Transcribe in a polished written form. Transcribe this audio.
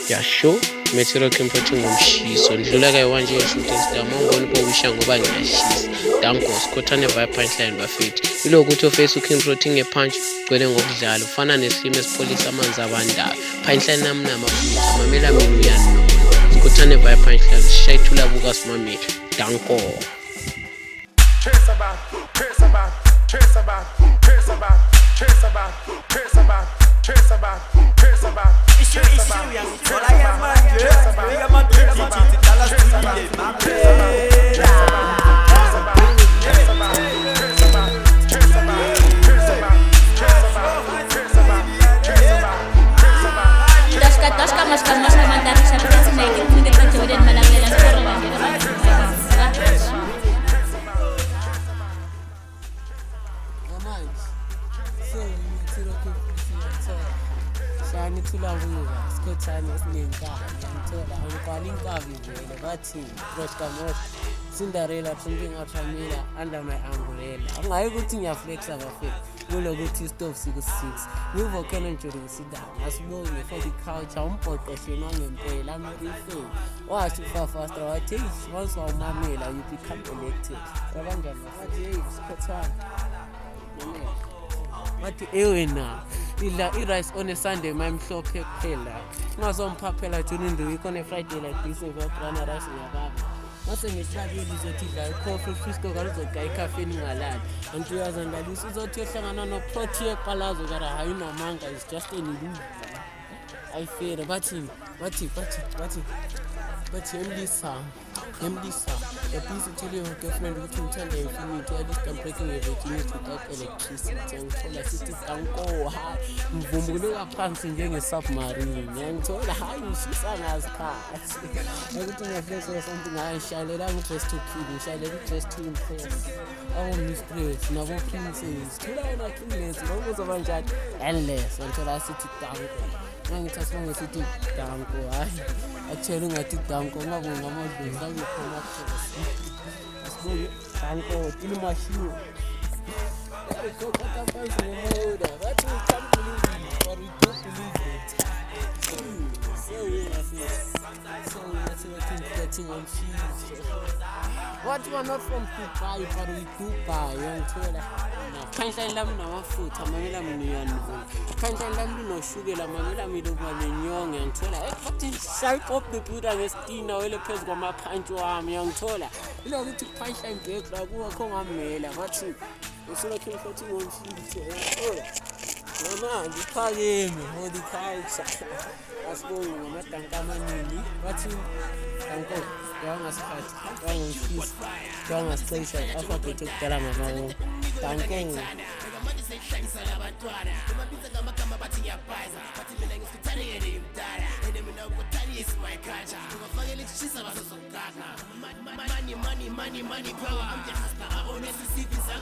Yeah, sure. Material came Protee Ngomshiso. Ndlula kayi-1 nje shooting star mawungibona uphobisha ngoba ngiyashisa. Danko Skhothane via Punchline bafethu. Yilokhu uthi ofesi uking Protee ngepunch gcwele ngokudlala. Ufana nesimo esipholisa amanzi abandayo. Punchline nami namafutha. Mamela mina uyanona. Skhothane via Punchline. Sishaya ithula buka simamela. Danko. Skhothane esinenkabi ngithola angiqala inkabi vele bathi Cinderella drinking Ultramila under my umbrella. Angayi ukuthi ngiyaflexa bafethu kulokuthi istove siku-6 ngivolcano njuri ngisidanga ngasibonge for the culture umbhoqosheni wangempela amerifeni wathi ufafastra wathi once wawumamela you become elected kanjani wathi hey Skhothane wathi wena idla i-rice on a Sunday mamhlophe kuphela ungazomphapela juni nduwiko on a Friday like this evagrana rice ngiyababa mase ngehlabile izothi idla ikhofi Frisco kalizogaya ekhafeni ngalali and uyazandalisa uzothi yohlangana noProtee eqalazo kara hayi namanga is just an illusion ayifere bathi Ngomlisa, you're busy telling your girlfriend ukuthi ngithanda infinity, at least I'm breaking your virginity without electricity. Ngithola sithi Danko, hayi mvumbuluka phansi njenge-submarine. Ngithola hayi ngishisa ngasikhathi. Ukuthi ngiyaflexa something ayishayelela ngi-dress to kill, ngishayela i-dress to impress. Mistress, nabo princess, thola wena kingless, noma uzoba njani? Endless, ngithola sithi Danko. Ngithi asibonge sithi Danko, hayi actually ngathi Danko ngabonga amadlozi akukhona kuphela asibonge Danko tilimashiwo so kata phansi ngemoda bathi we can't believe it but we don't believe it so Protee Ngomshiso what we are not from Dubai but we Dubai ngithola Punchline lami namafutha mamela mina uyanona Punchline lami linoshukela mamela mina uba nenyongo ngithola fucking shape of the Buddha ngestina wele phezu kwamaphantsi wami ngithola ilo ukuthi Punchline back la kuwa khongamela bathi usulokhu Protee Ngomshiso mama ngiphakeme horticulture asibonge ngamadanka amaningi bathi Danko wangasikhathi wangishisa wangasixesha alphabet okudala ngamawo Danko money power I'm just a honest citizen.